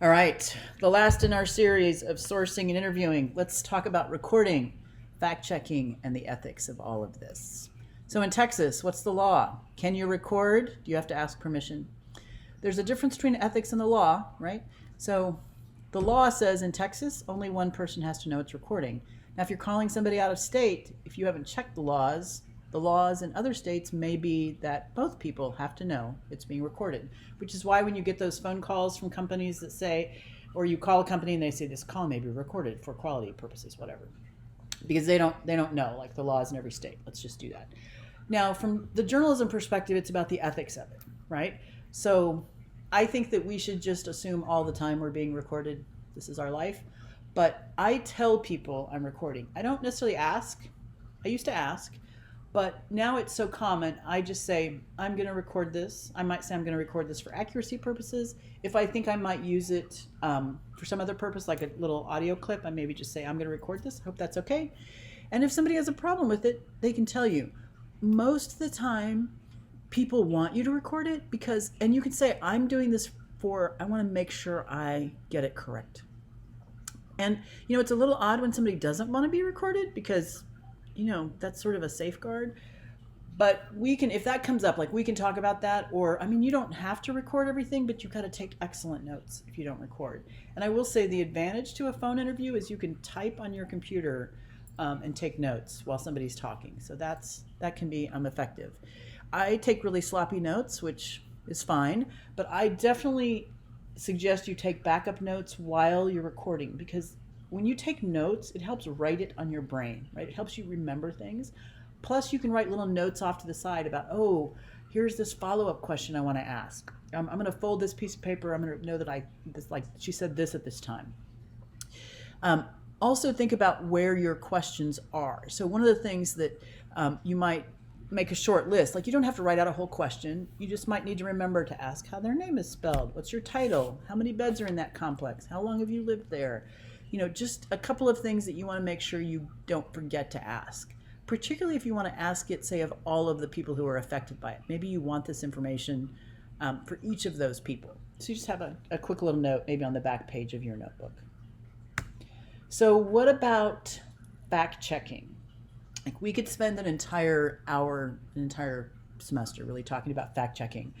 All right, the last in our series of sourcing and interviewing. Let's talk about recording, fact checking, and the ethics of all of this. So, in Texas, what's the law? Can you record? Do you have to ask permission? There's a difference between ethics and the law, right? So, the law says in Texas, only one person has to know it's recording. Now, if you're calling somebody out of state, if you haven't checked the laws in other states may be that both people have to know it's being recorded, which is why when you get those phone calls from companies that say, or you call a company and they say this call may be recorded for quality purposes, whatever, because they don't know like the laws in every state. Let's just do that. Now, from the journalism perspective, it's about the ethics of it, right? So I think that we should just assume all the time we're being recorded. This is our life. But I tell people I'm recording. I don't necessarily ask. I used to ask, but now it's so common, I just say, I'm going to record this. I might say I'm going to record this for accuracy purposes. If I think I might use it for some other purpose, like a little audio clip, I maybe just say, I'm going to record this. Hope that's okay. And if somebody has a problem with it, they can tell you. Most of the time, people want you to record it because, and you can say, I'm doing this I want to make sure I get it correct. And, it's a little odd when somebody doesn't want to be recorded because that's sort of a safeguard. But we can, if that comes up, like we can talk about that. Or, you don't have to record everything, but you got to take excellent notes if you don't record. And I will say the advantage to a phone interview is you can type on your computer and take notes while somebody's talking. So that can be effective. I take really sloppy notes, which is fine, but I definitely suggest you take backup notes while you're recording, because when you take notes, it helps write it on your brain, right? It helps you remember things. Plus, you can write little notes off to the side about, here's this follow-up question I want to ask. I'm going to fold this piece of paper. I'm going to know that she said this at this time. Also, think about where your questions are. So one of the things that you might make a short list, like you don't have to write out a whole question. You just might need to remember to ask how their name is spelled. What's your title? How many beds are in that complex? How long have you lived there? Just a couple of things that you want to make sure you don't forget to ask, particularly if you want to ask it, say, of all of the people who are affected by it. Maybe you want this information for each of those people. So you just have a quick little note, maybe on the back page of your notebook. So what about fact checking? Like we could spend an entire hour, an entire semester really talking about fact checking.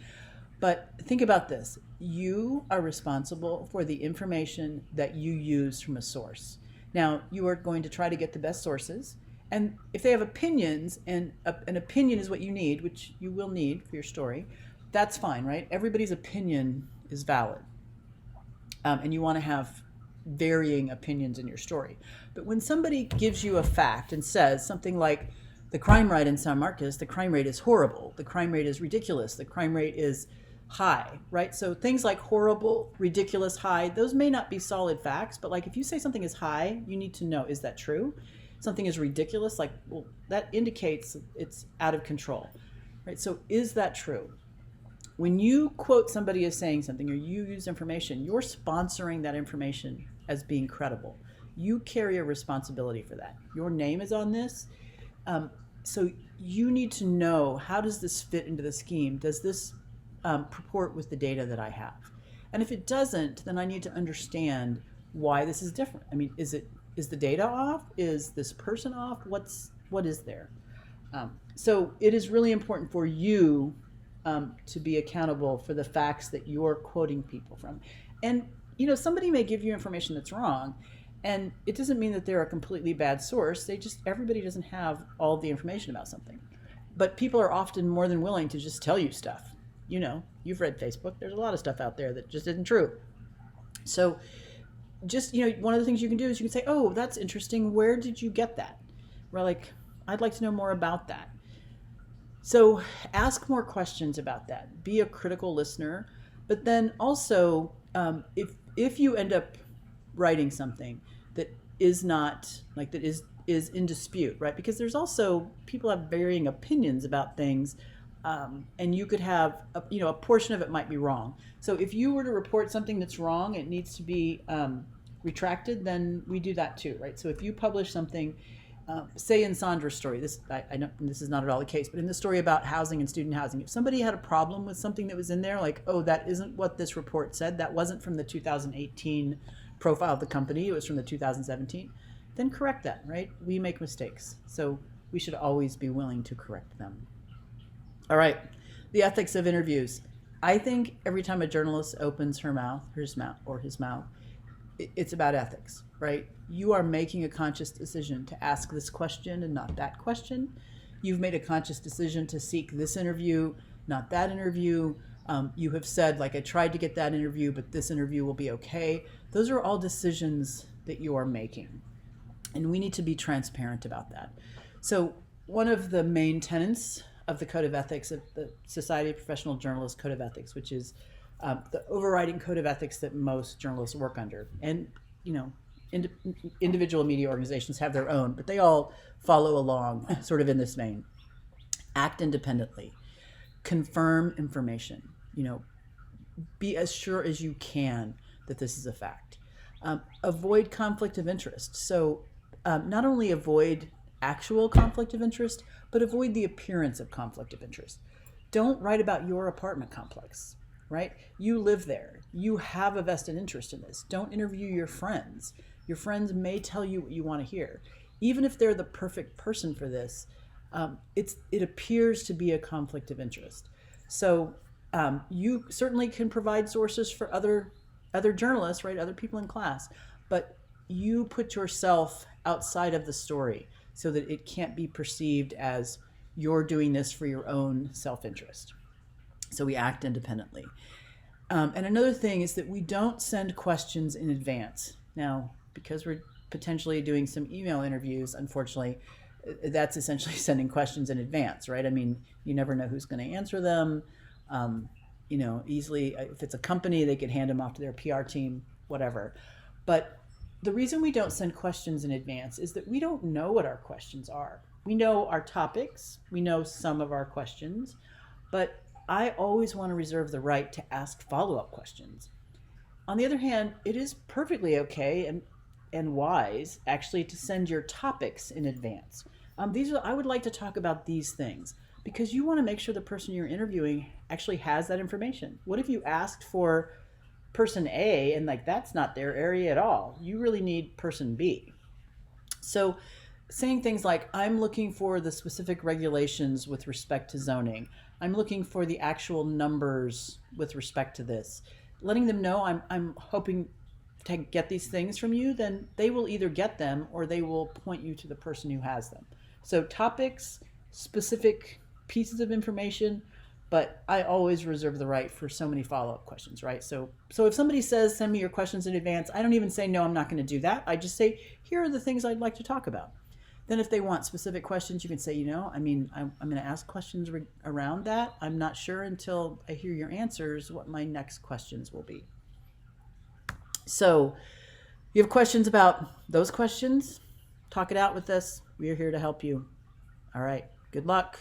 But think about this. You are responsible for the information that you use from a source. Now, you are going to try to get the best sources. And if they have opinions, and an opinion is what you need, which you will need for your story, that's fine, right? Everybody's opinion is valid. And you want to have varying opinions in your story. But when somebody gives you a fact and says something like, the crime rate in San Marcos, the crime rate is horrible, the crime rate is ridiculous, the crime rate is high, right? So things like horrible, ridiculous, high, those may not be solid facts, but like if you say something is high, you need to know, is that true? Something is ridiculous, that indicates it's out of control, right? So is that true? When you quote somebody as saying something or you use information, you're sponsoring that information as being credible. You carry a responsibility for that. Your name is on this. So you need to know, how does this fit into the scheme? Does this purport with the data that I have? And if it doesn't, then I need to understand why this is different. Is the data off? Is this person off? What is there? So it is really important for you to be accountable for the facts that you're quoting people from. And somebody may give you information that's wrong, and it doesn't mean that they're a completely bad source. Everybody doesn't have all the information about something. But people are often more than willing to just tell you stuff. You've read Facebook. There's a lot of stuff out there that just isn't true. So just, one of the things you can do is you can say, oh, that's interesting. Where did you get that? We're I'd like to know more about that. So ask more questions about that. Be a critical listener. But then also, if you end up writing something that is not, that is in dispute, right? Because there's also, people have varying opinions about things, and you could have, a portion of it might be wrong. So if you were to report something that's wrong, it needs to be retracted, then we do that too, right? So if you publish something say in Sandra's story, I know this is not at all the case, but in the story about housing and student housing, if somebody had a problem with something that was in there, like, oh, that isn't what this report said, that wasn't from the 2018 profile of the company, it was from the 2017, then correct that, right? We make mistakes, so we should always be willing to correct them. All right, the ethics of interviews. I think every time a journalist opens his mouth, it's about ethics, right? You are making a conscious decision to ask this question and not that question. You've made a conscious decision to seek this interview, not that interview. You have said, like, I tried to get that interview, but this interview will be okay. Those are all decisions that you are making. And we need to be transparent about that. So one of the main tenets of the Code of Ethics, of the Society of Professional Journalists Code of Ethics, which is the overriding code of ethics that most journalists work under. And, individual media organizations have their own, but they all follow along sort of in this vein. Act independently. Confirm information. Be as sure as you can that this is a fact. Avoid conflict of interest. So not only avoid actual conflict of interest, but avoid the appearance of conflict of interest. Don't write about your apartment complex, right? You live there. You have a vested interest in this. Don't interview your friends. Your friends may tell you what you want to hear. Even if they're the perfect person for this, it appears to be a conflict of interest. So you certainly can provide sources for other journalists, right? Other people in class, but you put yourself outside of the story so that it can't be perceived as you're doing this for your own self-interest. So we act independently. And another thing is that we don't send questions in advance. Now, because we're potentially doing some email interviews, unfortunately, that's essentially sending questions in advance, right? I mean, you never know who's going to answer them. Easily, if it's a company, they could hand them off to their PR team, whatever. But the reason we don't send questions in advance is that we don't know what our questions are. We know our topics, we know some of our questions, but I always want to reserve the right to ask follow-up questions. On the other hand, it is perfectly okay and wise actually to send your topics in advance. I would like to talk about these things because you want to make sure the person you're interviewing actually has that information. What if you asked for person A and that's not their area at all? You really need person B. So saying things like, I'm looking for the specific regulations with respect to zoning. I'm looking for the actual numbers with respect to this. Letting them know I'm hoping to get these things from you, then they will either get them or they will point you to the person who has them. So topics, specific pieces of information, but I always reserve the right for so many follow-up questions, right? So if somebody says, send me your questions in advance, I don't even say, no, I'm not going to do that. I just say, here are the things I'd like to talk about. Then if they want specific questions, you can say, I'm going to ask questions around that. I'm not sure until I hear your answers what my next questions will be. So you have questions about those questions? Talk it out with us. We are here to help you. All right. Good luck.